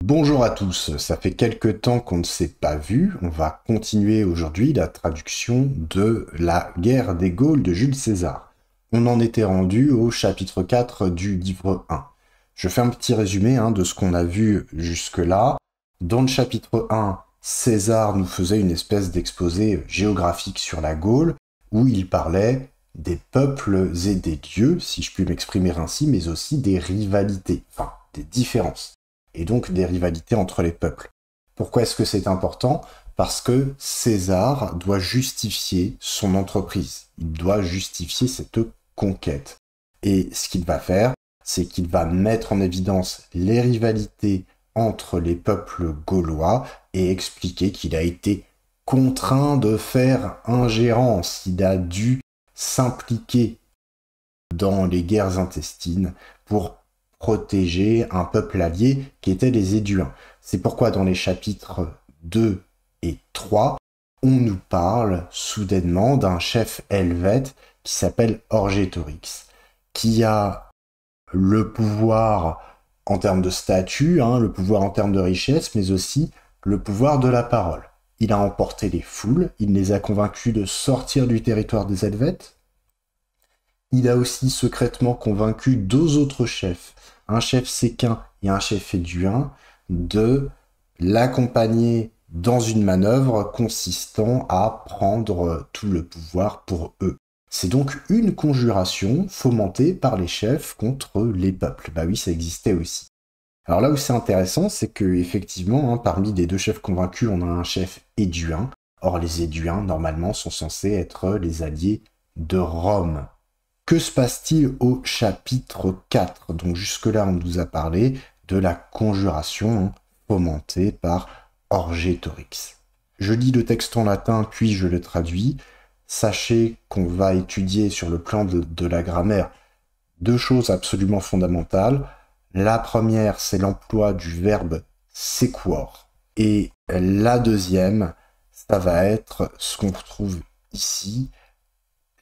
Bonjour à tous, ça fait quelque temps qu'on ne s'est pas vu. On va continuer aujourd'hui la traduction de La guerre des Gaules de Jules César. On en était rendu au chapitre 4 du livre 1. Je fais un petit résumé de ce qu'on a vu jusque-là. Dans le chapitre 1, César nous faisait une espèce d'exposé géographique sur la Gaule, où il parlait des peuples et des dieux, si je puis m'exprimer ainsi, mais aussi des rivalités, enfin des différences, et donc des rivalités entre les peuples. Pourquoi est-ce que c'est important? Parce que César doit justifier son entreprise, il doit justifier cette conquête. Et ce qu'il va faire, c'est qu'il va mettre en évidence les rivalités entre les peuples gaulois et expliquer qu'il a été contraint de faire ingérence, il a dû s'impliquer dans les guerres intestines pour protéger un peuple allié qui était les Éduins. C'est pourquoi dans les chapitres 2 et 3, on nous parle soudainement d'un chef helvète qui s'appelle Orgetorix, qui a le pouvoir en termes de statut, le pouvoir en termes de richesse, mais aussi le pouvoir de la parole. Il a emporté les foules, il les a convaincus de sortir du territoire des Helvètes. Il a aussi secrètement convaincu deux autres chefs, un chef séquin et un chef éduin, de l'accompagner dans une manœuvre consistant à prendre tout le pouvoir pour eux. C'est donc une conjuration fomentée par les chefs contre les peuples. Bah oui, ça existait aussi. Alors là où c'est intéressant, c'est que effectivement, parmi les deux chefs convaincus, on a un chef éduin. Or, les Éduins, normalement, sont censés être les alliés de Rome. Que se passe-t-il au chapitre 4? Donc jusque-là, on nous a parlé de la conjuration fomentée par Orgetorix. Je lis le texte en latin, puis je le traduis. Sachez qu'on va étudier sur le plan de la grammaire deux choses absolument fondamentales. La première, c'est l'emploi du verbe sequor. Et la deuxième, ça va être ce qu'on retrouve ici,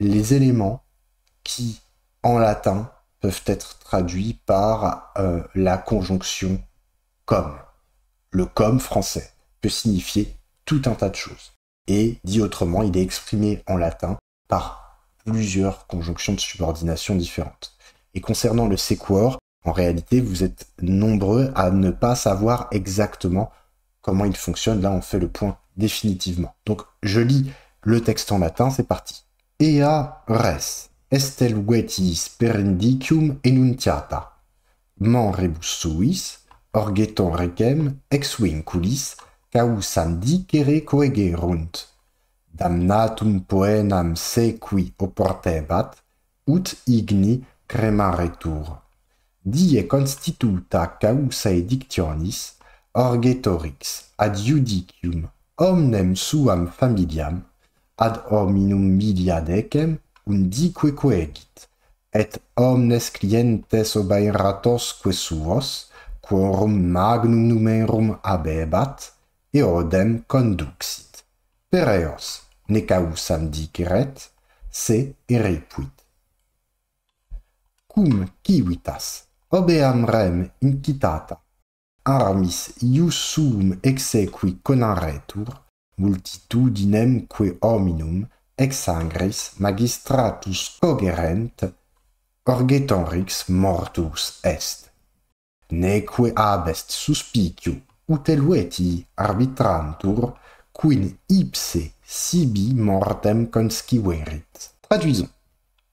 les éléments qui, en latin, peuvent être traduits par la conjonction comme. Le comme français peut signifier tout un tas de choses. Et, dit autrement, il est exprimé en latin par plusieurs conjonctions de subordination différentes. Et concernant le sequor, en réalité, vous êtes nombreux à ne pas savoir exactement comment il fonctionne. Là, on fait le point définitivement. Donc, je lis le texte en latin, c'est parti. Ea res est helvetis perindicium enuntiata. Man rebus suis, orgeton recem ex vinculis, causam dicere coegerunt. Damnatum poenam sequi oportebat, ut igni cremaretur. Die constituta causae dictionis, Orgetorix ad judicium omnem suam familiam, ad hominum milia decem undique coegit, et omnes clientes obaeratosque suos, quorum magnum numerum habebat, eodem conduxit. Pereos ne causam diceret, se erepuit. Cum civitas obeam rem incitata, armis ius suum exequi conaretur, multitudinem que hominum ex sangris magistratus cogerent, Orgetorix mortus est. Neque abest suspicio ut helveti arbitrantur, quin ipse sibi mortem consciverit. Traduisons.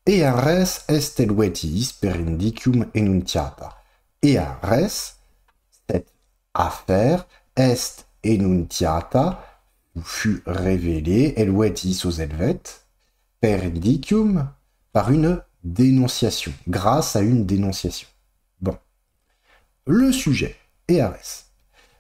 Ea res est helvetis perindicium enuntiata. Ea res, cette affaire, est enuntiata, fut révélée, helvetis aux Helvètes, perindicium, par une dénonciation, grâce à une dénonciation. Bon. Le sujet, Ea res.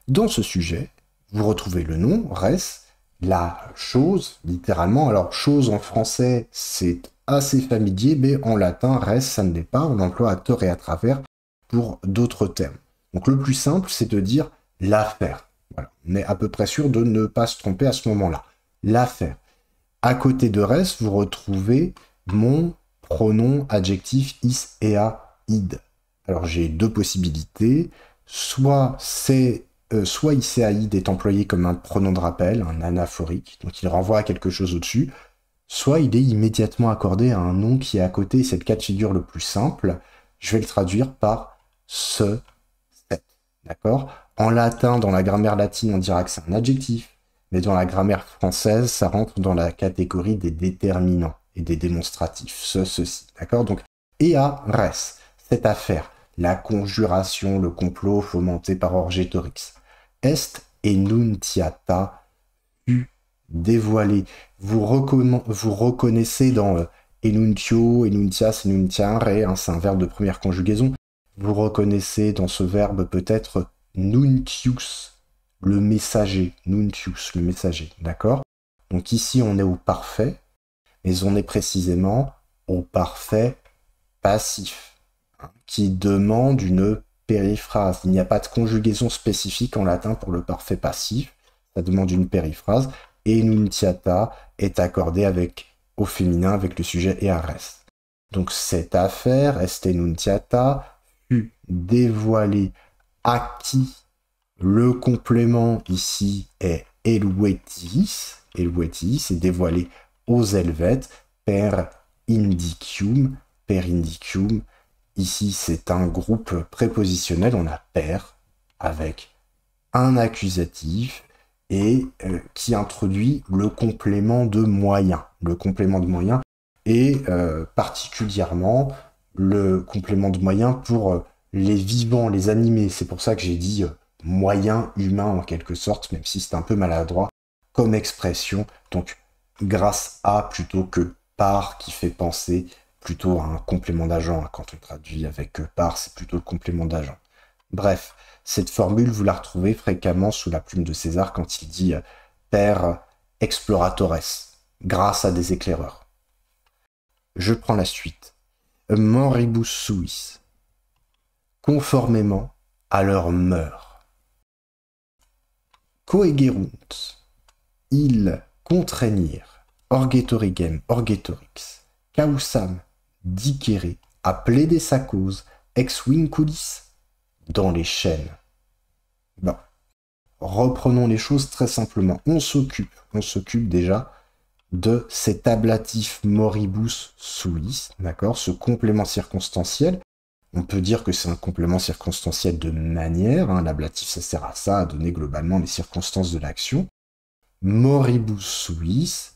Dans ce sujet, vous retrouvez le nom, res, la chose, littéralement. Alors, chose en français, c'est assez familier, mais en latin, res, ça ne l'est pas. On l'emploie à tort et à travers pour d'autres termes. Donc, le plus simple, c'est de dire l'affaire. Voilà. On est à peu près sûr de ne pas se tromper à ce moment-là. L'affaire. À côté de res, vous retrouvez mon pronom adjectif is, ea, id. Alors, j'ai deux possibilités. Soit c'est soit Iseaïd est employé comme un pronom de rappel, un anaphorique, donc il renvoie à quelque chose au-dessus, soit il est immédiatement accordé à un nom qui est à côté. C'est le cas de figure le plus simple. Je vais le traduire par ce, cette. D'accord? En latin, dans la grammaire latine, on dira que c'est un adjectif, mais dans la grammaire française, ça rentre dans la catégorie des déterminants et des démonstratifs. Ce, ceci. D'accord? Donc, ea res, cette affaire, la conjuration, le complot fomenté par Orgetorix. Est enuntiata fut dévoilé. Vous reconnaissez dans enuntio, enuntias, enuntiare, hein, c'est un verbe de première conjugaison. Vous reconnaissez dans ce verbe peut-être nuntius, le messager. Nuntius, le messager, d'accord? Donc ici, on est au parfait, mais on est précisément au parfait passif, hein, qui demande une périphrase. Il n'y a pas de conjugaison spécifique en latin pour le parfait passif. Ça demande une périphrase. Enuntiata est accordé au féminin avec le sujet eares. Donc cette affaire, est enuntiata, fut dévoilée à qui? Le complément ici est eluetis. Eluetis est dévoilé aux Helvètes per indicium. Per indicium. Ici, c'est un groupe prépositionnel. On a per avec un accusatif et qui introduit le complément de moyen. Le complément de moyen et particulièrement le complément de moyen pour les vivants, les animés. C'est pour ça que j'ai dit moyen humain en quelque sorte, même si c'est un peu maladroit comme expression. Donc grâce à plutôt que par, qui fait penser plutôt à un complément d'agent. Quand on traduit avec par, c'est plutôt le complément d'agent. Bref, cette formule, vous la retrouvez fréquemment sous la plume de César quand il dit per exploratores, grâce à des éclaireurs. Je prends la suite. Moribus suis, conformément à leur mœurs. Coegerunt, ils contraignirent, orgetorigem, orgetorix, causam, dicere, à plaider sa cause, ex vinculis, dans les chaînes. Bon, reprenons les choses très simplement. On s'occupe déjà de cet ablatif moribus suis, d'accord, ce complément circonstanciel. On peut dire que c'est un complément circonstanciel de manière, hein, l'ablatif ça sert à ça, à donner globalement les circonstances de l'action. Moribus suis,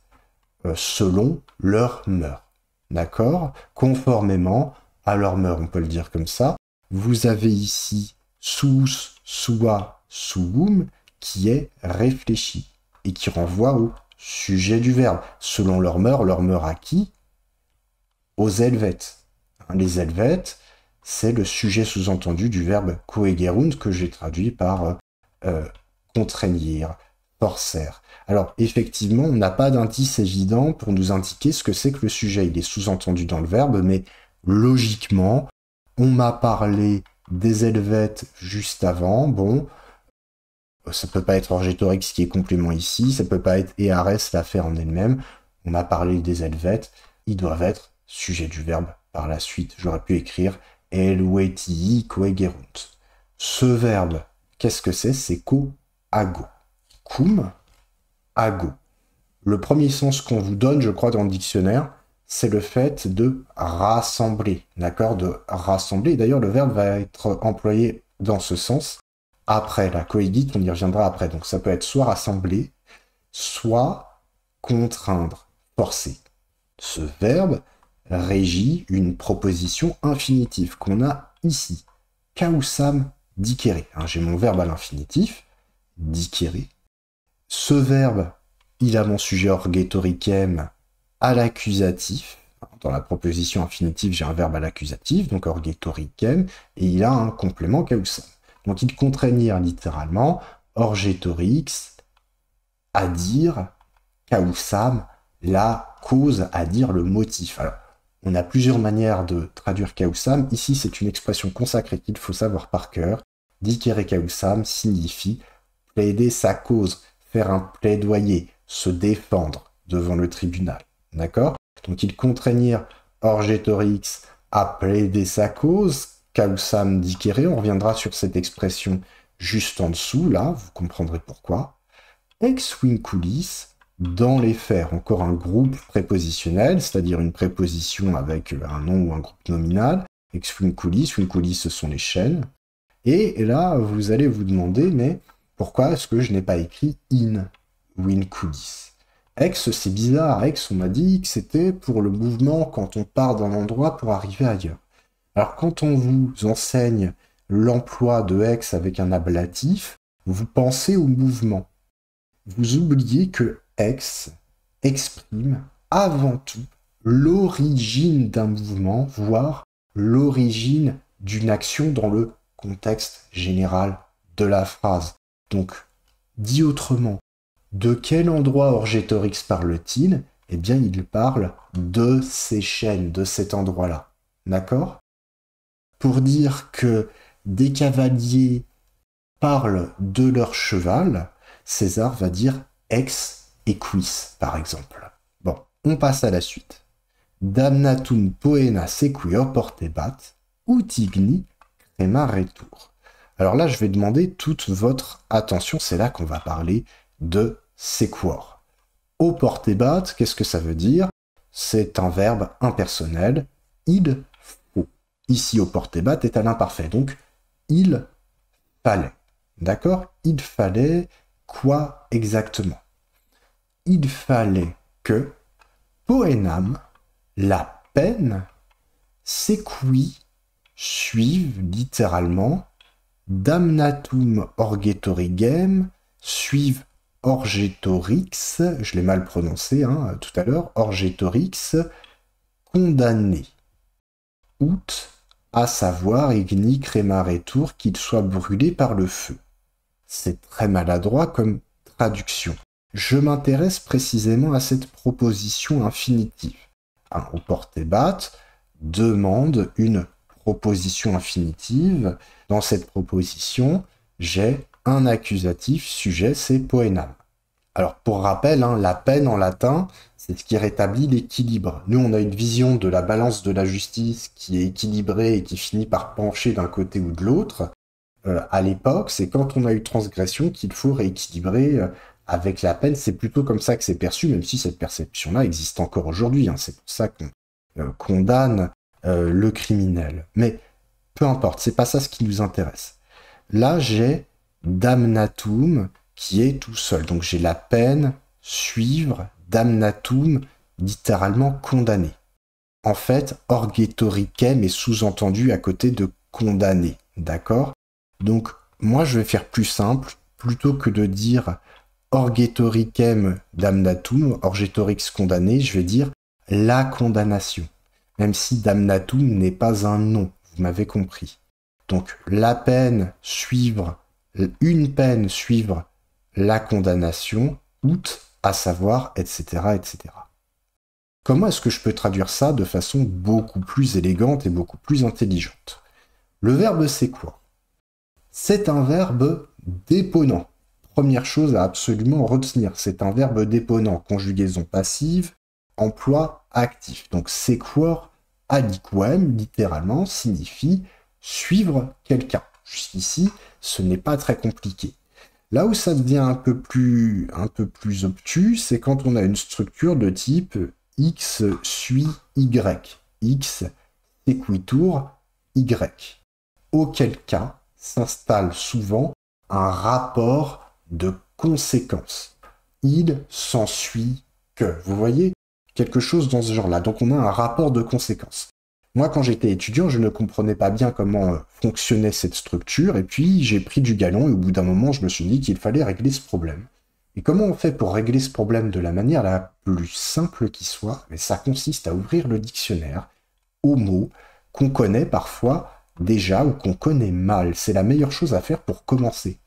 selon leur mœurs, d'accord, conformément à leur mœurs, on peut le dire comme ça. Vous avez ici sous, sua, suum, qui est réfléchi et qui renvoie au sujet du verbe. Selon leur mœurs à qui? Aux Helvètes. Les Helvètes, c'est le sujet sous-entendu du verbe coegerunt que j'ai traduit par contraignir, forcer. Alors, effectivement, on n'a pas d'indice évident pour nous indiquer ce que c'est que le sujet. Il est sous-entendu dans le verbe, mais logiquement, on m'a parlé des Helvètes juste avant. Bon, ça peut pas être Orgetorix qui est complément ici, ça peut pas être Eares, l'affaire en elle-même. On m'a parlé des Helvètes, ils doivent être sujet du verbe par la suite. J'aurais pu écrire Eluetii coegerunt. Ce verbe, qu'est-ce que c'est? C'est coago. Cum, ago. Le premier sens qu'on vous donne, je crois, dans le dictionnaire, c'est le fait de rassembler, d'accord, de rassembler. D'ailleurs, le verbe va être employé dans ce sens après la coégite, on y reviendra après. Donc ça peut être soit rassembler, soit contraindre, forcer. Ce verbe régit une proposition infinitive qu'on a ici. Causam dicere. J'ai mon verbe à l'infinitif, dicere. Ce verbe, il a mon sujet orgetoricem à l'accusatif. Dans la proposition infinitive, j'ai un verbe à l'accusatif, donc orgetoricem, et il a un complément causam. Donc il contraignir littéralement orgetorix à dire causam, la cause, à dire le motif. Alors, on a plusieurs manières de traduire causam. Ici, c'est une expression consacrée qu'il faut savoir par cœur. Dicere causam signifie plaider sa cause, faire un plaidoyer, se défendre devant le tribunal. D'accord? Donc ils contraignirent Orgetorix à plaider sa cause, causam dicere. On reviendra sur cette expression juste en dessous, là, vous comprendrez pourquoi. Ex vinculis, dans les faits, encore un groupe prépositionnel, c'est-à-dire une préposition avec un nom ou un groupe nominal. Ex vinculis, vinculis, ce sont les chaînes. Et là, vous allez vous demander, mais pourquoi est-ce que je n'ai pas écrit in vinculis? Ex, c'est bizarre. Ex, on m'a dit que c'était pour le mouvement quand on part d'un endroit pour arriver ailleurs. Alors, quand on vous enseigne l'emploi de ex avec un ablatif, vous pensez au mouvement. Vous oubliez que ex exprime avant tout l'origine d'un mouvement, voire l'origine d'une action dans le contexte général de la phrase. Donc, dit autrement, de quel endroit Orgetorix parle-t-il? Eh bien, il parle de ces chaînes, de cet endroit-là. D'accord? Pour dire que des cavaliers parlent de leur cheval, César va dire ex equis, par exemple. Bon, on passe à la suite. Damnatum poena sequior portebat, utigni cremaretur. Alors là, je vais demander toute votre attention, c'est là qu'on va parler de sequor. Au portebat, qu'est-ce que ça veut dire? C'est un verbe impersonnel, il faut. Ici, au portebat est à l'imparfait, donc il fallait. D'accord? Il fallait quoi exactement? Il fallait que poenam, la peine, sequi, suive littéralement, damnatum orgetorigem, suive Orgetorix, je l'ai mal prononcé tout à l'heure, Orgetorix, condamné. Out, à savoir igni cremaretur, qu'il soit brûlé par le feu. C'est très maladroit comme traduction. Je m'intéresse précisément à cette proposition infinitive. Au portebat demande une proposition infinitive. Dans cette proposition, j'ai un accusatif, sujet, c'est poenam. Alors, pour rappel, la peine en latin, c'est ce qui rétablit l'équilibre. Nous, on a une vision de la balance de la justice qui est équilibrée et qui finit par pencher d'un côté ou de l'autre. À l'époque, c'est quand on a eu transgression qu'il faut rééquilibrer avec la peine. C'est plutôt comme ça que c'est perçu, même si cette perception-là existe encore aujourd'hui. C'est pour ça qu'on condamne le criminel. Mais peu importe, c'est pas ça ce qui nous intéresse. Là, j'ai damnatum qui est tout seul. Donc j'ai la peine, suivre, damnatum, littéralement condamné. En fait, orgetoricem est sous-entendu à côté de condamné. D'accord? Donc, moi, je vais faire plus simple. Plutôt que de dire orgetoricem damnatum, orgetorix condamné, je vais dire la condamnation. Même si damnatum n'est pas un nom, vous m'avez compris. Donc, la peine, suivre, une peine, suivre la condamnation, out, à savoir, etc., etc. Comment est-ce que je peux traduire ça de façon beaucoup plus élégante et beaucoup plus intelligente? Le verbe c'est quoi? C'est un verbe déponent. Première chose à absolument retenir, c'est un verbe déponent, conjugaison passive, emploi actif. Donc sequor aliquem, littéralement, signifie suivre quelqu'un. Jusqu'ici, ce n'est pas très compliqué. Là où ça devient un peu plus obtus, c'est quand on a une structure de type X suit Y. X sequitur Y. Auquel cas s'installe souvent un rapport de conséquence. Il s'ensuit que. Vous voyez? Quelque chose dans ce genre-là. Donc on a un rapport de conséquence. Moi, quand j'étais étudiant, je ne comprenais pas bien comment fonctionnait cette structure, et puis j'ai pris du galon, et au bout d'un moment, je me suis dit qu'il fallait régler ce problème. Et comment on fait pour régler ce problème de la manière la plus simple qui soit? Mais ça consiste à ouvrir le dictionnaire aux mots qu'on connaît parfois déjà ou qu'on connaît mal. C'est la meilleure chose à faire pour commencer.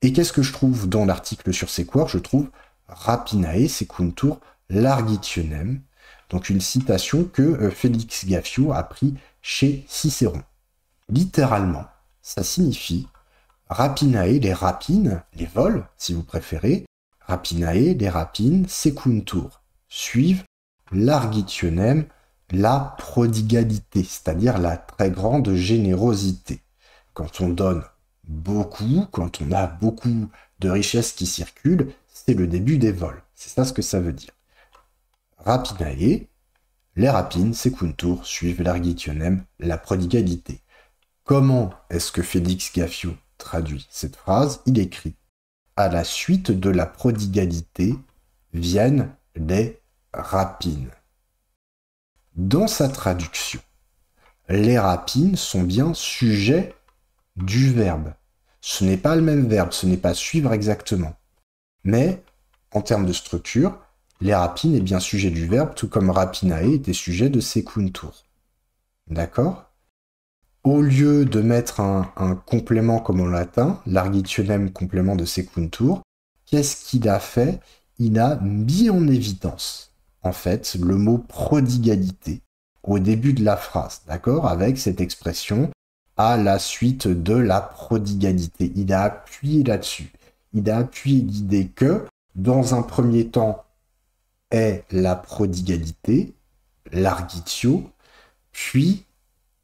Et qu'est-ce que je trouve dans l'article sur sequor? Je trouve rapinae sequuntur largitionem, donc une citation que Félix Gaffio a pris chez Cicéron. Littéralement, ça signifie rapinae, les rapines, les vols, si vous préférez, rapinae, les rapines, sequuntur, suivent largitionem, la prodigalité, c'est-à-dire la très grande générosité. Quand on donne beaucoup, quand on a beaucoup de richesses qui circulent, c'est le début des vols. C'est ça ce que ça veut dire. Rapinae, les rapines, secuntur, suivent l'argitionem, la prodigalité. Comment est-ce que Félix Gaffio traduit cette phrase? Il écrit « À la suite de la prodigalité viennent les rapines ». Dans sa traduction, les rapines sont bien sujets du verbe. Ce n'est pas le même verbe, ce n'est pas suivre exactement. Mais, en termes de structure, les rapines est bien sujet du verbe, tout comme rapinae était sujet de secuntur. D'accord? Au lieu de mettre un complément comme en latin, l'argitionem complément de secuntur, qu'est-ce qu'il a fait? Il a mis en évidence, en fait, le mot prodigalité au début de la phrase, d'accord? Avec cette expression à la suite de la prodigalité. Il a appuyé là-dessus. Il a appuyé l'idée que, dans un premier temps, est la prodigalité, l'argitio, puis,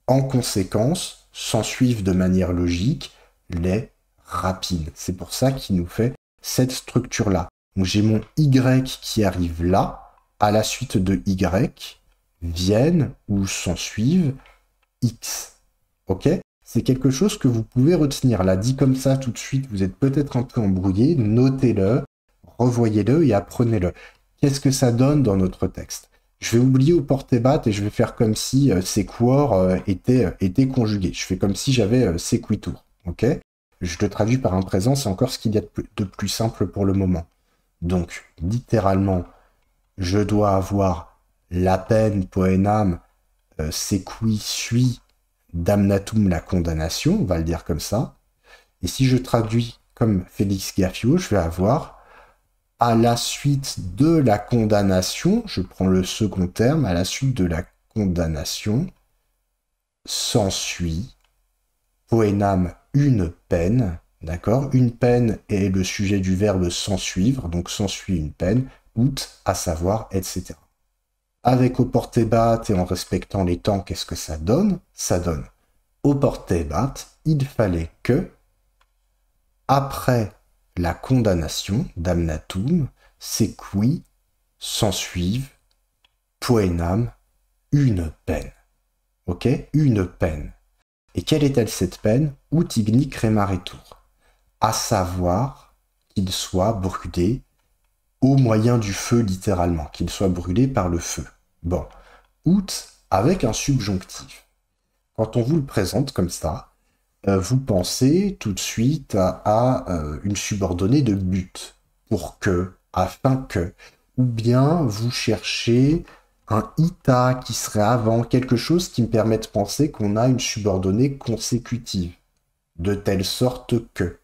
en conséquence, s'ensuivent de manière logique les rapines. C'est pour ça qu'il nous fait cette structure-là. Donc j'ai mon Y qui arrive là, à la suite de Y, viennent ou s'ensuivent X. Ok? C'est quelque chose que vous pouvez retenir. Là, dit comme ça tout de suite, vous êtes peut-être un peu embrouillé, notez-le, revoyez-le et apprenez-le. Qu'est-ce que ça donne dans notre texte? Je vais oublier au portebat et je vais faire comme si sequor était conjugué. Je fais comme si j'avais sequitur. Ok? Je le traduis par un présent, c'est encore ce qu'il y a de plus simple pour le moment. Donc, littéralement, je dois avoir la peine, poenam, sequi, suis, damnatum, la condamnation, on va le dire comme ça. Et si je traduis comme Félix Gaffio, je vais avoir à la suite de la condamnation, je prends le second terme, à la suite de la condamnation, s'ensuit, poenam, une peine, d'accord? Une peine est le sujet du verbe s'ensuivre, donc s'ensuit une peine, ut, à savoir, etc. Avec au portebat et en respectant les temps, qu'est-ce que ça donne? Ça donne au portebat, il fallait que, après la condamnation, damnatum, sequi, s'ensuive, poenam, une peine. Ok? Une peine. Et quelle est-elle cette peine? Ut igni cremaretur. À savoir qu'il soit brûlé au moyen du feu, littéralement, qu'il soit brûlé par le feu. Bon, ut avec un subjonctif. Quand on vous le présente comme ça, vous pensez tout de suite à une subordonnée de but, pour que, afin que, ou bien vous cherchez un ita qui serait avant, quelque chose qui me permet de penser qu'on a une subordonnée consécutive, de telle sorte que.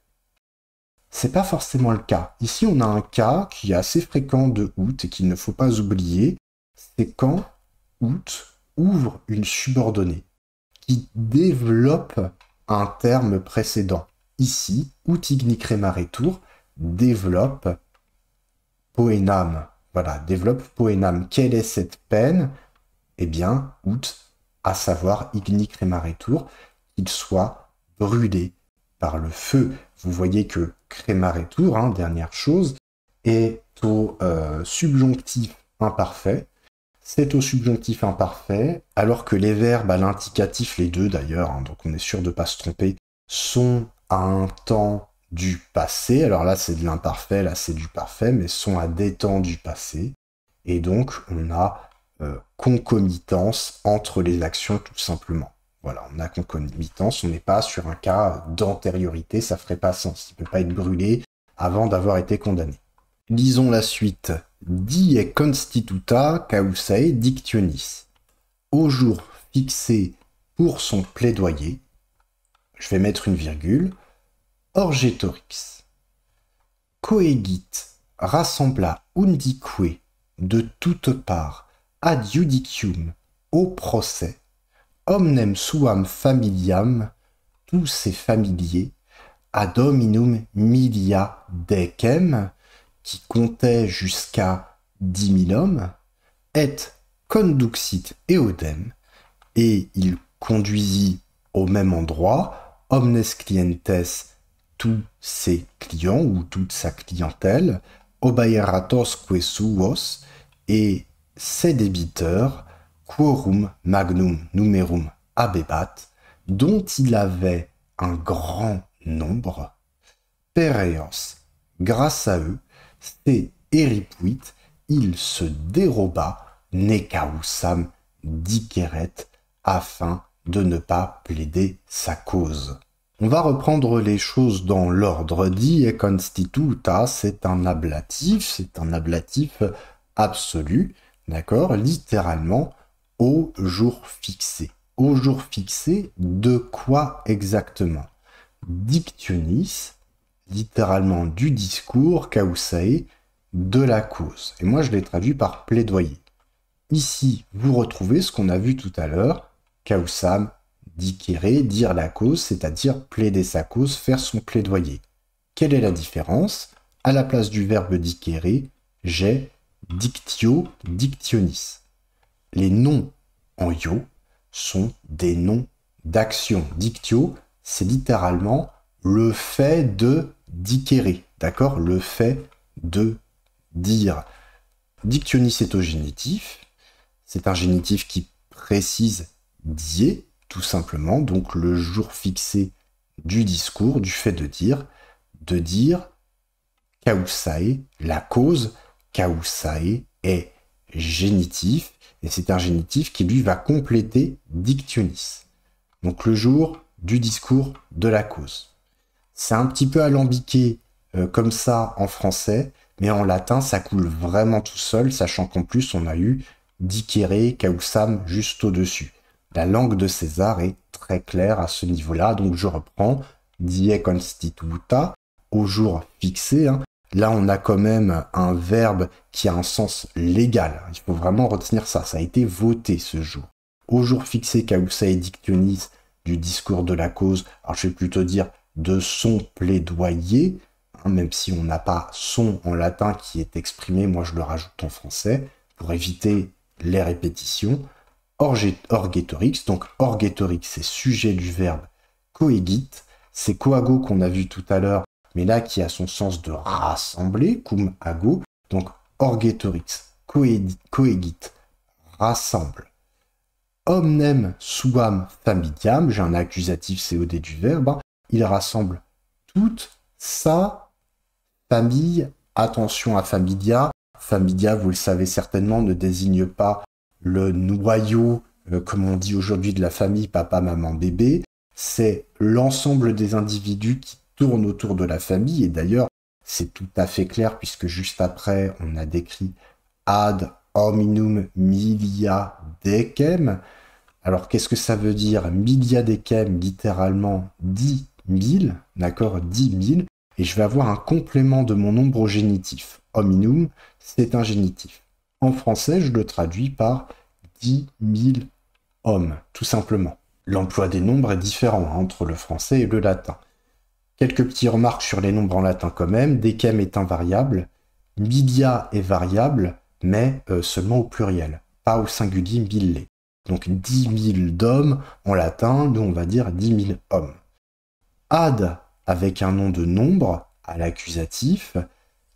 C'est pas forcément le cas. Ici, on a un cas qui est assez fréquent de out et qu'il ne faut pas oublier, c'est quand out ouvre une subordonnée qui développe un terme précédent. Ici, ut igni cremaretur développe poenam. Voilà, développe poenam. Quelle est cette peine? Eh bien, ut, à savoir igni cremaretur, qu'il soit brûlé par le feu. Vous voyez que cremaretur, dernière chose, est au subjonctif imparfait. C'est au subjonctif imparfait, alors que les verbes à l'indicatif, les deux d'ailleurs, donc on est sûr de ne pas se tromper, sont à un temps du passé. Alors là, c'est de l'imparfait, là, c'est du parfait, mais sont à des temps du passé. Et donc, on a concomitance entre les actions, tout simplement. Voilà, on a concomitance, on n'est pas sur un cas d'antériorité, ça ferait pas sens. Il ne peut pas être brûlé avant d'avoir été condamné. Lisons la suite. Die constituta causae dictionis. Au jour fixé pour son plaidoyer, je vais mettre une virgule, Orgetorix. Coegit rassembla undique de toutes parts ad judicium au procès, omnem suam familiam, tous ses familiers, ad hominum milia decem, qui comptait jusqu'à 10 000 hommes, et conduxit eodem, et il conduisit au même endroit, omnes clientes tous ses clients ou toute sa clientèle, obaeratos suos, et ses débiteurs, quorum magnum numerum habebat, dont il avait un grand nombre, pereos, grâce à eux, se eripuit, il se déroba, necausam diceret, afin de ne pas plaider sa cause. On va reprendre les choses dans l'ordre. Die constituta, c'est un ablatif absolu, d'accord, littéralement, au jour fixé. Au jour fixé, de quoi exactement? Dictionis, littéralement du discours, causae, de la cause. Et moi, je l'ai traduit par plaidoyer. Ici, vous retrouvez ce qu'on a vu tout à l'heure, causam, dicere, dire la cause, c'est-à-dire plaider sa cause, faire son plaidoyer. Quelle est la différence? À la place du verbe dicere, j'ai dictio, dictionis. Les noms en io sont des noms d'action. Dictio, c'est littéralement le fait de dicere, d'accord? Le fait de dire. Dictionis est au génitif. C'est un génitif qui précise die, tout simplement, donc le jour fixé du discours, du fait de dire causae, la cause, causae est génitif, et c'est un génitif qui, lui, va compléter dictionis. Donc le jour du discours de la cause. C'est un petit peu alambiqué comme ça en français, mais en latin, ça coule vraiment tout seul, sachant qu'en plus, on a eu dicere, causam juste au-dessus. La langue de César est très claire à ce niveau-là, donc je reprends die constituta, au jour fixé. Là, on a quand même un verbe qui a un sens légal. Il faut vraiment retenir ça. Ça a été voté ce jour. Au jour fixé, causae dictionis, du discours de la cause. Alors, je vais plutôt dire de son plaidoyer, même si on n'a pas son en latin qui est exprimé. Moi, je le rajoute en français pour éviter les répétitions. Orgetorix, donc orgetorix, c'est sujet du verbe coegit. C'est coago qu'on a vu tout à l'heure, mais là qui a son sens de rassembler, cum ago, donc orgetorix, coegit, rassemble. Omnem suam familiam, j'ai un accusatif COD du verbe, il rassemble toute sa famille. Attention à familia. Familia, vous le savez certainement, ne désigne pas le noyau, comme on dit aujourd'hui, de la famille, papa, maman, bébé. C'est l'ensemble des individus qui tournent autour de la famille. Et d'ailleurs, c'est tout à fait clair, puisque juste après, on a décrit ad hominum milia decem. Alors, qu'est-ce que ça veut dire? Milia decem, littéralement 10 000, d'accord, 10 000. Et je vais avoir un complément de mon nombre au génitif. Hominum, c'est un génitif. En français, je le traduis par 10 000 hommes, tout simplement. L'emploi des nombres est différent entre le français et le latin. Quelques petites remarques sur les nombres en latin quand même. Decem est invariable, milia est variable, mais seulement au pluriel, pas au singulier mille. Donc 10 000 d'hommes en latin, nous on va dire 10 000 hommes. Ad, avec un nom de nombre, à l'accusatif,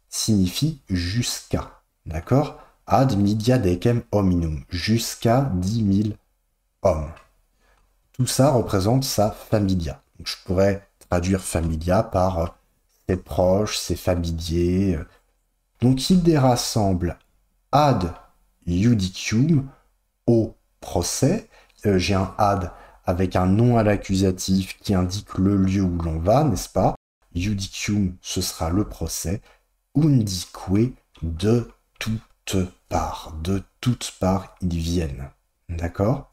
signifie jusqu'à, d'accord? Ad media decem hominum, jusqu'à 10 000 hommes. Tout ça représente sa familia. Donc, je pourrais traduire familia par ses proches, ses familiers. Donc il les rassemble ad judicium, au procès. J'ai un ad avec un nom à l'accusatif qui indique le lieu où l'on va, n'est-ce pas? Judicium, ce sera le procès. Undique, de toutes parts. De toutes parts, ils viennent. D'accord?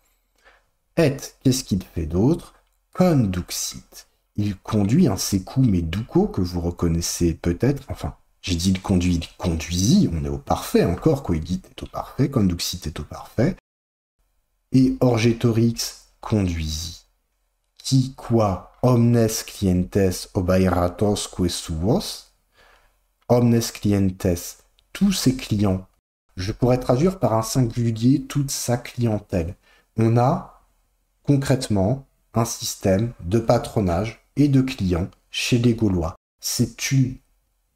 Et, qu'est-ce qu'il fait d'autre? Conduxit. Il conduit un secum educo que vous reconnaissez peut-être. Enfin, j'ai dit il conduit, il conduisit. On est au parfait encore. Coegit est au parfait. Conduxit est au parfait. Et orgetorix conduisit. Qui, quoi, omnes clientes obaeratos que suos. Omnes clientes, tous ses clients. Je pourrais traduire par un singulier toute sa clientèle. On a concrètement un système de patronage et de clients chez les Gaulois. C'est une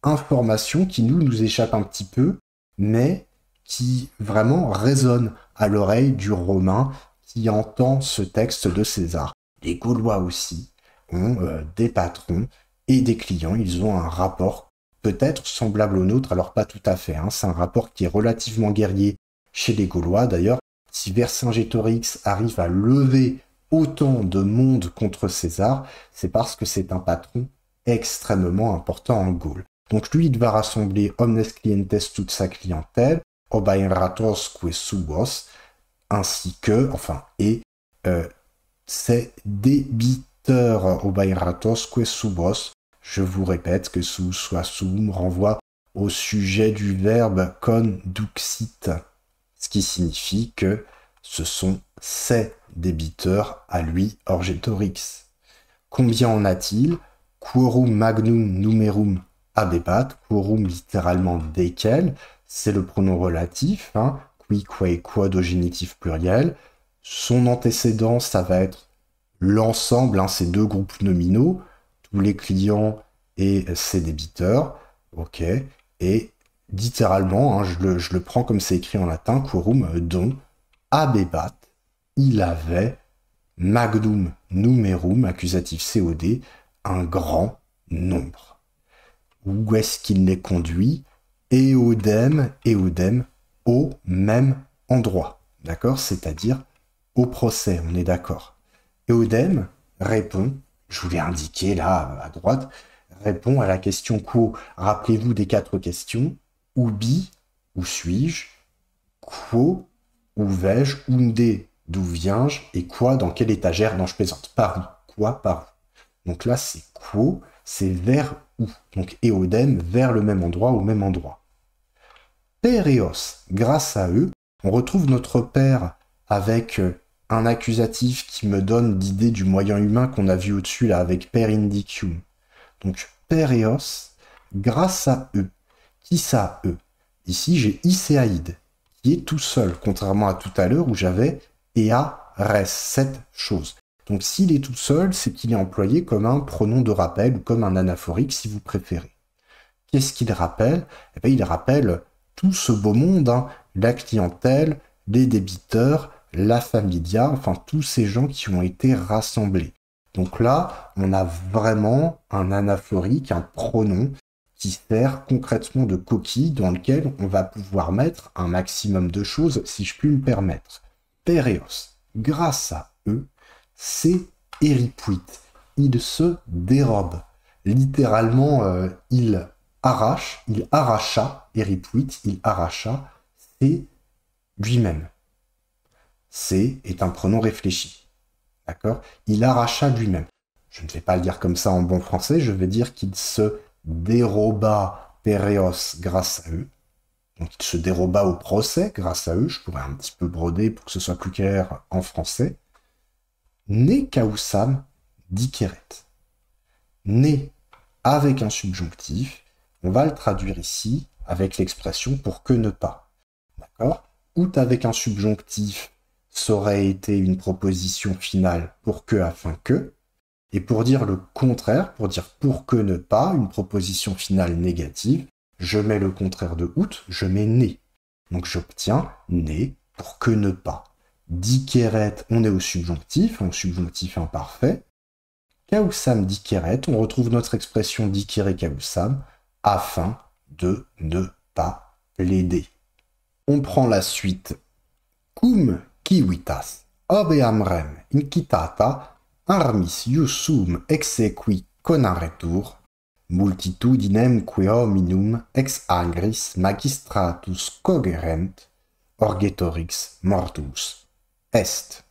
information qui nous échappe un petit peu, mais qui vraiment résonne à l'oreille du Romain qui entend ce texte de César. Les Gaulois aussi ont des patrons et des clients, ils ont un rapport peut-être semblable au nôtre, alors pas tout à fait, hein. C'est un rapport qui est relativement guerrier chez les Gaulois. D'ailleurs, si Vercingétorix arrive à lever autant de monde contre César, c'est parce que c'est un patron extrêmement important en Gaule. Donc lui, il va rassembler omnes clientes, toute sa clientèle, obainratos que subos, ainsi que, ses débiteurs, obainratos que subos. Je vous répète que sous soit sum renvoie au sujet du verbe conduxit, ce qui signifie que ce sont ses débiteurs à lui, Orgetorix. Combien en a-t-il? Quorum magnum numerum abebat, quorum littéralement desquels, c'est le pronom relatif, hein, qui, quae, quod au génitif pluriel. Son antécédent, ça va être l'ensemble, hein, ces deux groupes nominaux, tous les clients et ses débiteurs, ok, et littéralement, hein, je le prends comme c'est écrit en latin, quorum, dont abebat, il avait magnum numerum, accusatif COD, un grand nombre. Où est-ce qu'il les conduit? Eodem, au même endroit, d'accord? C'est-à-dire au procès, on est d'accord. Eodem répond, je vous l'ai indiqué là à droite, répond à la question quo. Rappelez-vous des 4 questions. Ubi, où suis-je? Quo, où vais-je? Unde, d'où viens-je? Et quoi, dans quelle étagère? Non, je plaisante. Par où? Quoi, par où? Donc là, c'est quo, c'est vers où? Donc eodem, vers le même endroit, au même endroit. Péréos, grâce à eux, on retrouve notre père avec un accusatif qui me donne l'idée du moyen humain qu'on a vu au-dessus, là, avec per indicium. Donc, Péréos, grâce à eux. Qui ça, eux? Ici, j'ai Iséaïde, qui est tout seul, contrairement à tout à l'heure où j'avais Ea res, cette chose. Donc, s'il est tout seul, c'est qu'il est employé comme un pronom de rappel ou comme un anaphorique, si vous préférez. Qu'est-ce qu'il rappelle? Eh bien, il rappelle tout ce beau monde, hein, la clientèle, les débiteurs, la familia, enfin tous ces gens qui ont été rassemblés. Donc là, on a vraiment un anaphorique, un pronom qui sert concrètement de coquille dans lequel on va pouvoir mettre un maximum de choses, si je puis me permettre. Péréos, grâce à eux, c'est eripuit. Il se dérobe. Littéralement, il arracha, eripuit, il arracha, c'est lui-même. C'est est un pronom réfléchi. D'accord? Il arracha lui-même. Je ne vais pas le dire comme ça en bon français, je vais dire qu'il se déroba Péréos grâce à eux. Donc il se déroba au procès grâce à eux. Je pourrais un petit peu broder pour que ce soit plus clair en français. Ne causam diceret. Ne avec un subjonctif, on va le traduire ici avec l'expression pour que ne pas. D'accord? Out avec un subjonctif, ça aurait été une proposition finale pour que afin que. Et pour dire le contraire, pour dire pour que ne pas, une proposition finale négative, je mets le contraire de out, je mets ne. Donc j'obtiens ne pour que ne pas. Diceret, on est au subjonctif imparfait. Causam diceret, on retrouve notre expression dicere causam, afin de ne pas plaider. On prend la suite. Cum civitas obeam rem incitata armis iusum exequi conaretur multitudinem que hominum ex agris magistratus cogerent orgetorix mortus est.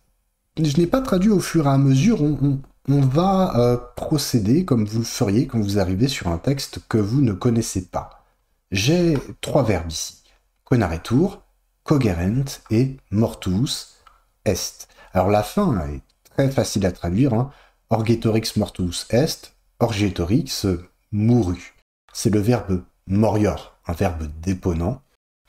Je n'ai pas traduit au fur et à mesure, on va procéder comme vous le feriez quand vous arrivez sur un texte que vous ne connaissez pas. J'ai 3 verbes ici. Conaretur, cogerent et mortus est. Alors la fin est très facile à traduire. Hein. Orgetorix mortus est, orgetorix mourut. C'est le verbe morior, un verbe déponent,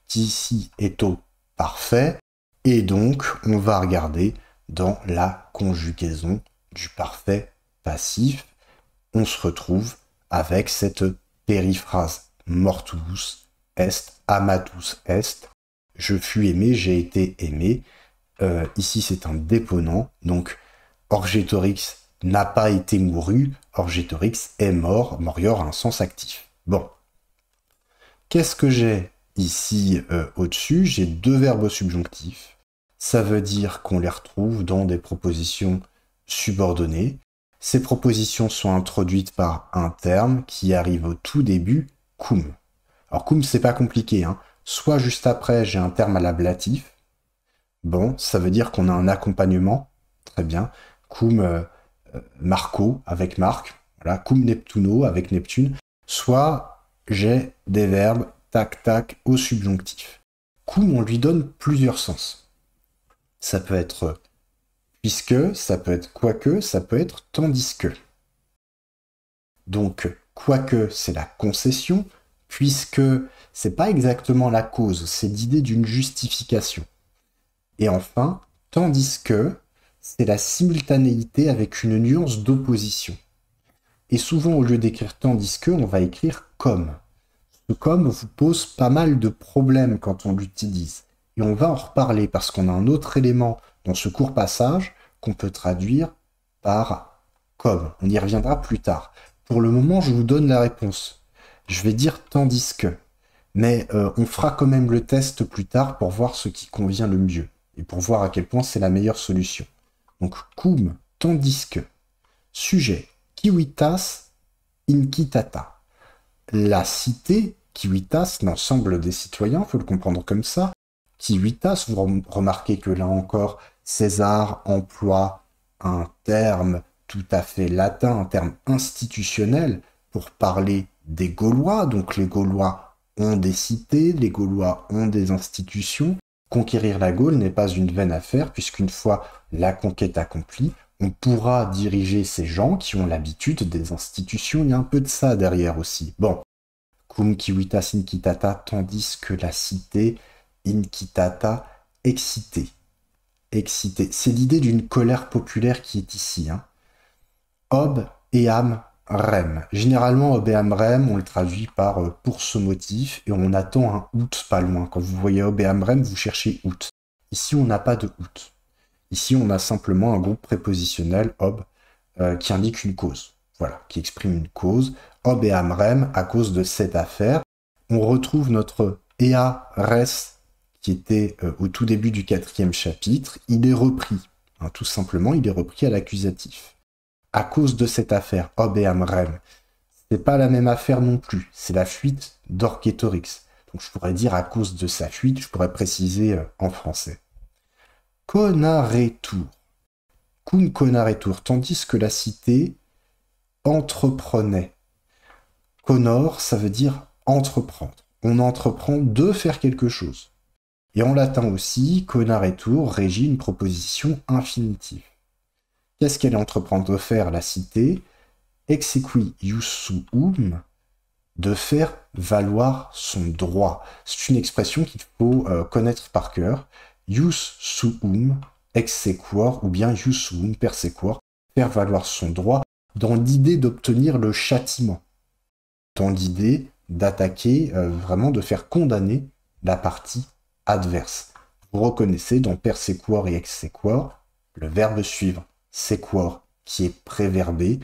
qui ici est au parfait, et donc on va regarder dans la conjugaison du parfait passif. on se retrouve avec cette périphrase mortuus est, amatus est, je fus aimé, j'ai été aimé. Ici, c'est un déponent, donc Orgetorix n'a pas été mouru, Orgetorix est mort, morior a un sens actif. Bon. Qu'est-ce que j'ai ici au-dessus? J'ai deux verbes subjonctifs. Ça veut dire qu'on les retrouve dans des propositions subordonnées. Ces propositions sont introduites par un terme qui arrive au tout début, cum. Alors cum, c'est pas compliqué, hein. Soit juste après, j'ai un terme à l'ablatif. Bon, ça veut dire qu'on a un accompagnement. Très bien. Cum Marco avec Marc. Voilà. Cum Neptuno avec Neptune. Soit j'ai des verbes tac-tac au subjonctif. Cum, on lui donne plusieurs sens. Ça peut être puisque, ça peut être quoique, ça peut être tandis que. Donc, quoique, c'est la concession, puisque c'est pas exactement la cause, c'est l'idée d'une justification. Et enfin, tandis que, c'est la simultanéité avec une nuance d'opposition. Et souvent, au lieu d'écrire tandis que, on va écrire comme. Ce comme vous pose pas mal de problèmes quand on l'utilise. Et on va en reparler parce qu'on a un autre élément dans ce court passage qu'on peut traduire par comme. On y reviendra plus tard. Pour le moment, je vous donne la réponse. Je vais dire tandis que. Mais on fera quand même le test plus tard pour voir ce qui convient le mieux. Et pour voir à quel point c'est la meilleure solution. Donc, cum, tandis que. Sujet, civitas incitata. La cité, civitas, l'ensemble des citoyens, il faut le comprendre comme ça. Civitas, vous remarquez que là encore, César emploie un terme tout à fait latin, un terme institutionnel pour parler des Gaulois. Donc les Gaulois ont des cités, les Gaulois ont des institutions. Conquérir la Gaule n'est pas une vaine affaire, puisqu'une fois la conquête accomplie, on pourra diriger ces gens qui ont l'habitude des institutions. Il y a un peu de ça derrière aussi. Bon, cum civitas incitata, tandis que la cité incitata, excitée. Excitée. C'est l'idée d'une colère populaire qui est ici. Hein. Ob eam rem. Généralement, ob eam rem, on le traduit par pour ce motif, et on attend un out pas loin. Quand vous voyez ob eam rem, vous cherchez out. Ici, on n'a pas de out. Ici, on a simplement un groupe prépositionnel, ob, qui indique une cause. Voilà, qui exprime une cause. Ob eam rem, à cause de cette affaire. On retrouve notre ea res, qui était au tout début du 4e chapitre. Il est repris. Hein, tout simplement, il est repris à l'accusatif. À cause de cette affaire, ob eam rem, c'est pas la même affaire non plus. C'est la fuite d'Orgetorix. Donc je pourrais dire à cause de sa fuite, je pourrais préciser en français. Conaretur. Cum conaretur, tandis que la cité entreprenait. Conor, ça veut dire entreprendre. On entreprend de faire quelque chose. Et en latin aussi, conaretur régit une proposition infinitive. Qu'est-ce qu'elle est entreprendre de faire, la cité? Exequi ius suum, de faire valoir son droit. C'est une expression qu'il faut connaître par cœur. Ius suum exequor, ou bien ius suum persequor, faire valoir son droit, dans l'idée d'obtenir le châtiment, dans l'idée d'attaquer, vraiment de faire condamner la partie adverse. Vous reconnaissez dans persequor et exequor le verbe suivre, sequor, qui est préverbé.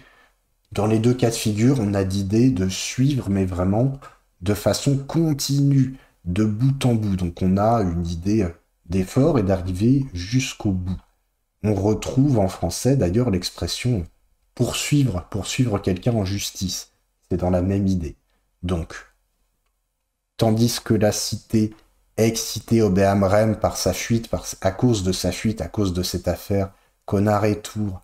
Dans les deux cas de figure, on a l'idée de suivre, mais vraiment de façon continue, de bout en bout. Donc on a une idée d'effort et d'arriver jusqu'au bout. On retrouve en français d'ailleurs l'expression poursuivre quelqu'un en justice. C'est dans la même idée. Donc, tandis que la cité excitée ob eam rem par sa fuite, à cause de sa fuite, à cause de cette affaire, conaretur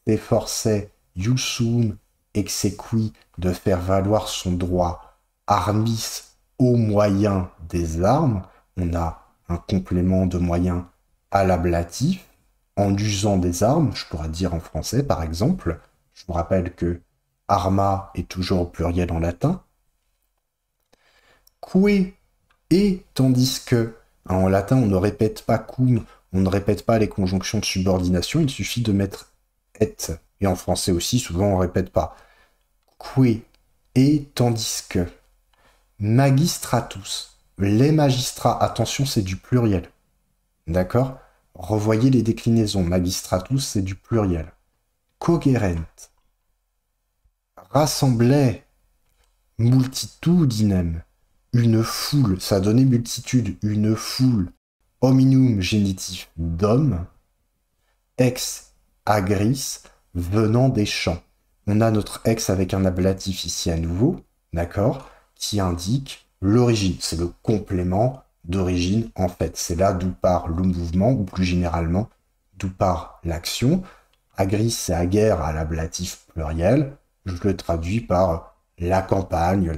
s'efforçait ius suum exequi de faire valoir son droit, armis au moyen des armes, on a un complément de moyen à l'ablatif, en usant des armes, je pourrais dire en français par exemple, je vous rappelle que arma est toujours au pluriel en latin, que et tandis que, en latin on ne répète pas cum, on ne répète pas les conjonctions de subordination, il suffit de mettre et, et en français aussi souvent on ne répète pas. que, et tandis que. Magistratus, les magistrats, attention, c'est du pluriel. D'accord? Revoyez les déclinaisons. Magistratus, c'est du pluriel. Cogerent, rassemblait, multitudinem, une foule, ça a donné multitude, une foule, hominum génitif d'homme, ex agris, venant des champs. On a notre ex avec un ablatif ici à nouveau, d'accord, qui indique l'origine. C'est le complément d'origine, en fait. C'est là d'où part le mouvement, ou plus généralement, d'où part l'action. Agris, c'est aguerre à l'ablatif pluriel. Je le traduis par la campagne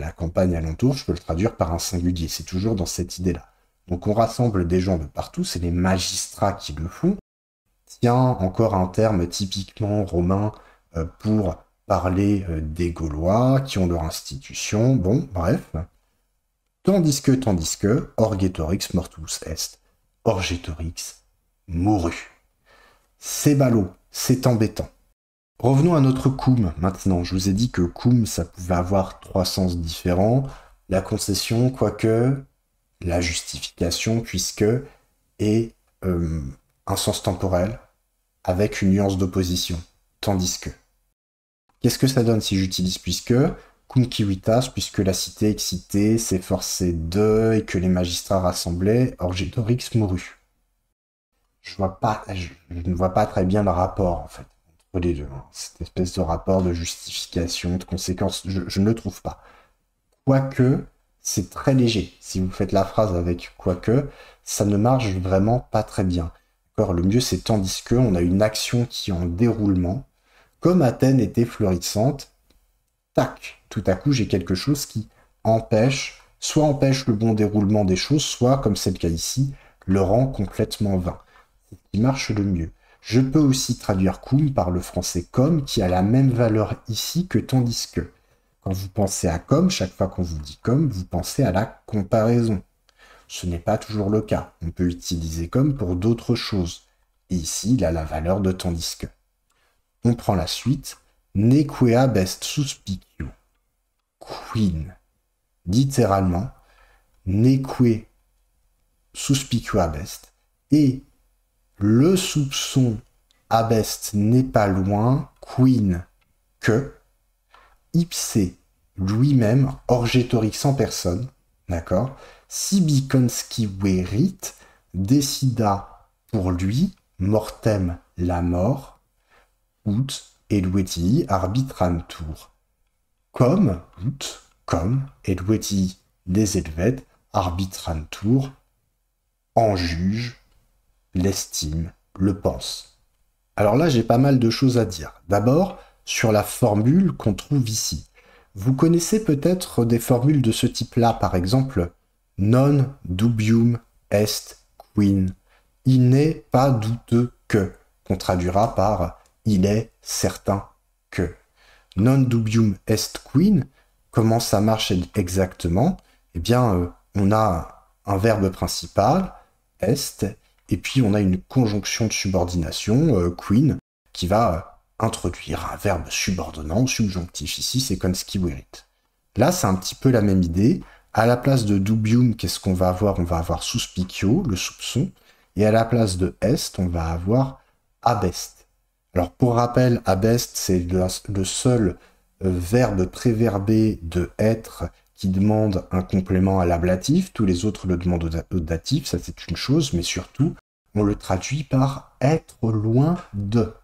alentour. Je peux le traduire par un singulier. C'est toujours dans cette idée-là. Donc on rassemble des gens de partout. C'est les magistrats qui le font. Tiens, encore un terme typiquement romain pour parler des Gaulois qui ont leur institution. Bon, bref. Tandis que, orgetorix mortus est. Orgetorix mourut. C'est ballot, c'est embêtant. Revenons à notre cum maintenant. Je vous ai dit que cum, ça pouvait avoir 3 sens différents. La concession, quoique, la justification, puisque, et un sens temporel, avec une nuance d'opposition. Tandis que. Qu'est-ce que ça donne si j'utilise puisque? Cum civitas, puisque la cité excitée s'efforçait de, et que les magistrats rassemblaient, orgetorix mourut. Je ne vois pas très bien le rapport, en fait, entre les deux. Cette espèce de rapport de justification, de conséquence, je ne le trouve pas. Quoique, c'est très léger. Si vous faites la phrase avec quoique, ça ne marche vraiment pas très bien. Le mieux, c'est tandis que, on a une action qui est en déroulement. Comme Athènes était florissante, tac, tout à coup, j'ai quelque chose qui empêche le bon déroulement des choses, soit, comme c'est le cas ici, le rend complètement vain. C'est ce qui marche le mieux. Je peux aussi traduire cum par le français comme, qui a la même valeur ici que tandis que. Quand vous pensez à comme, chaque fois qu'on vous dit comme, vous pensez à la comparaison. Ce n'est pas toujours le cas. On peut utiliser comme pour d'autres choses. Et ici, il a la valeur de tandis que. On prend la suite. Neque abest suspicio. Queen. Littéralement, neque suspicio abest. Et le soupçon abest n'est pas loin, queen, que, ipse lui-même, orgetorix en personne, d'accord, sibi consciverit, décida pour lui, mortem la mort, ut eduetii arbitrantur. Comme, eduetii des elvet, arbitrantur, en juge, l'estime, le pense. Alors là, j'ai pas mal de choses à dire. D'abord, sur la formule qu'on trouve ici. Vous connaissez peut-être des formules de ce type-là, par exemple, non dubium est queen. Il n'est pas douteux que, qu'on traduira par il est certain que. Non dubium est queen, comment ça marche exactement? Eh bien, on a un verbe principal, est, et puis on a une conjonction de subordination, queen, qui va introduire un verbe subordonnant, subjonctif ici, c'est consciverit. Là, c'est un petit peu la même idée. À la place de dubium, qu'est-ce qu'on va avoir? On va avoir suspicio, le soupçon, et à la place de est, on va avoir abest. Alors, pour rappel, abest, c'est le seul verbe préverbé de être qui demande un complément à l'ablatif. Tous les autres le demandent au datif, ça c'est une chose, mais surtout, on le traduit par être loin de.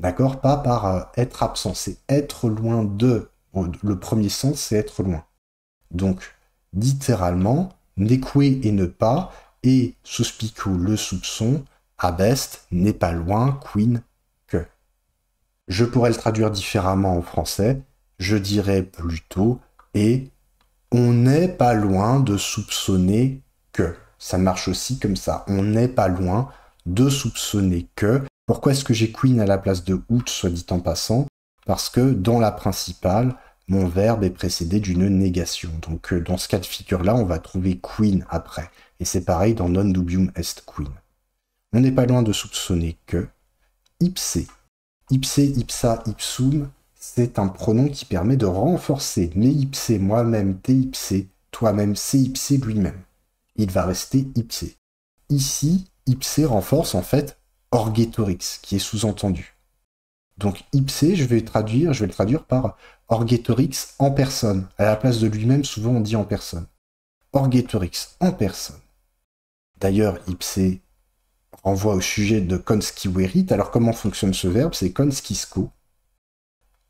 D'accord? Pas par être absent, c'est être loin de. Le premier sens, c'est être loin. Donc, littéralement, neque et ne pas, et suspicio, le soupçon, abest, n'est pas loin, queen, que. Je pourrais le traduire différemment en français, je dirais plutôt, et on n'est pas loin de soupçonner que. Ça marche aussi comme ça, on n'est pas loin de soupçonner que. Pourquoi est-ce que j'ai queen à la place de out, soit dit en passant? Parce que dans la principale, mon verbe est précédé d'une négation. Donc dans ce cas de figure-là, on va trouver queen après. Et c'est pareil dans non dubium est queen. On n'est pas loin de soupçonner que ipse, ipsa, ipsum, c'est un pronom qui permet de renforcer me ipse, moi-même, te ipse, toi-même, se ipse, lui-même. Il va rester ipse. Ici, ipse renforce en fait orgetorix, qui est sous-entendu. Donc ipse, je vais le traduire par orgetorix en personne. À la place de lui-même, souvent on dit en personne. Orgetorix en personne. D'ailleurs, ipse renvoie au sujet de consciverit. Alors comment fonctionne ce verbe? C'est conscisco.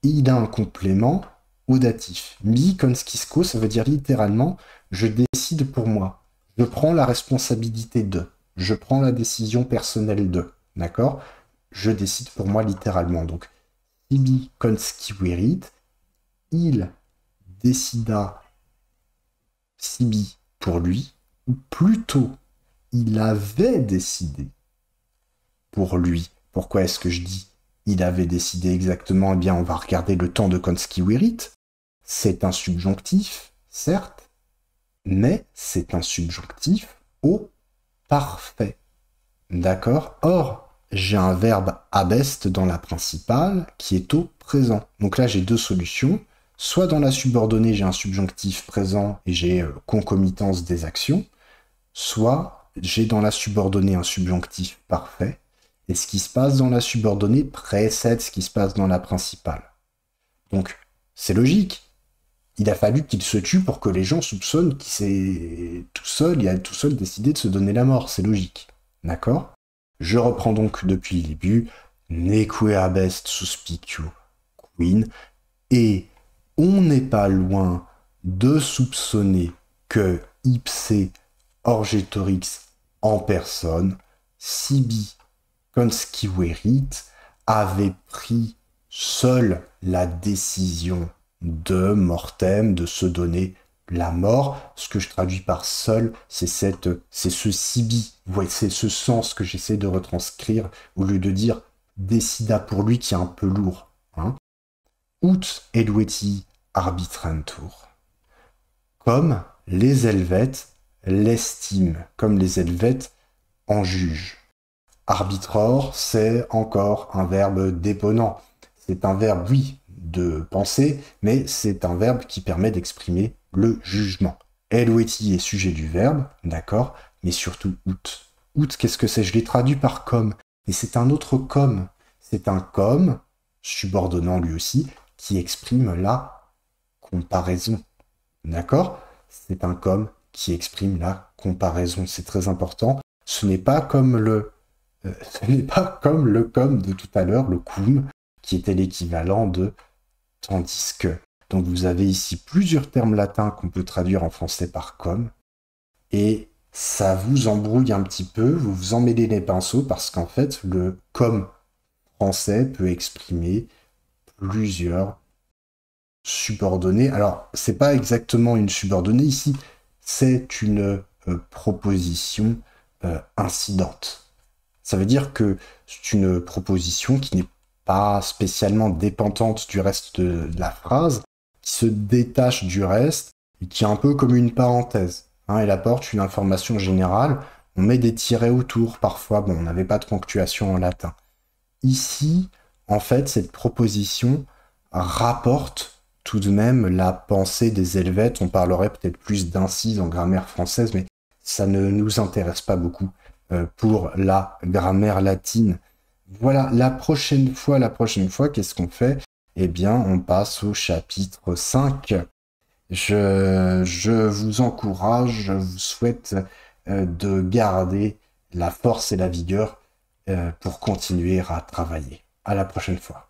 Il a un complément au datif. Mi conscisco, ça veut dire littéralement je décide pour moi. Je prends la responsabilité de. Je prends la décision personnelle de. D'accord? Je décide pour moi littéralement. Donc, sibi consciverit, il décida sibi pour lui, ou plutôt, il avait décidé pour lui. Pourquoi est-ce que je dis il avait décidé exactement? Eh bien, on va regarder le temps de consciverit. C'est un subjonctif, certes, mais c'est un subjonctif au parfait. D'accord? Or, j'ai un verbe abest dans la principale qui est au présent. Donc là, j'ai deux solutions. Soit dans la subordonnée, j'ai un subjonctif présent et j'ai concomitance des actions, soit j'ai dans la subordonnée un subjonctif parfait, et ce qui se passe dans la subordonnée précède ce qui se passe dans la principale. Donc, c'est logique. Il a fallu qu'il se tue pour que les gens soupçonnent qu'il s'est il a tout seul décidé de se donner la mort. C'est logique. D'accord? Je reprends donc depuis le début. Neque abest suspiciu quin. Et on n'est pas loin de soupçonner que ipse orgetorix en personne, sibi consciverit, avait pris seul la décision de mortem, de se donner la mort. Ce que je traduis par seul, c'est ce sibi, c'est ce sens que j'essaie de retranscrire, au lieu de dire décida pour lui, qui est un peu lourd. Hein. Ut elueti arbitrantur. Comme les Helvètes l'estiment, comme les Helvètes en jugent. Arbitror, c'est encore un verbe déponent. C'est un verbe, oui, de penser, mais c'est un verbe qui permet d'exprimer le jugement. Elueti est sujet du verbe, d'accord, mais surtout ut. Ut, qu'est-ce que c'est? Je l'ai traduit par comme, mais c'est un autre comme. C'est un comme, subordonnant lui aussi, qui exprime la comparaison. D'accord? C'est un comme qui exprime la comparaison. C'est très important. Ce n'est pas comme le comme de tout à l'heure, le cum, qui était l'équivalent de tandis que. Donc vous avez ici plusieurs termes latins qu'on peut traduire en français par comme, et ça vous embrouille un petit peu, vous vous emmêlez les pinceaux, parce qu'en fait, le comme français peut exprimer plusieurs subordonnés. Alors, c'est pas exactement une subordonnée ici, c'est une proposition incidente. Ça veut dire que c'est une proposition qui n'est pas spécialement dépendante du reste de la phrase, qui se détache du reste, et qui est un peu comme une parenthèse. Hein, elle apporte une information générale, on met des tirets autour, parfois, bon, on n'avait pas de ponctuation en latin. Ici, en fait, cette proposition rapporte tout de même la pensée des Helvètes. On parlerait peut-être plus d'incise en grammaire française, mais ça ne nous intéresse pas beaucoup pour la grammaire latine. Voilà, la prochaine fois, qu'est-ce qu'on fait? Eh bien, on passe au chapitre 5. Je vous encourage, je vous souhaite de garder la force et la vigueur pour continuer à travailler. À la prochaine fois.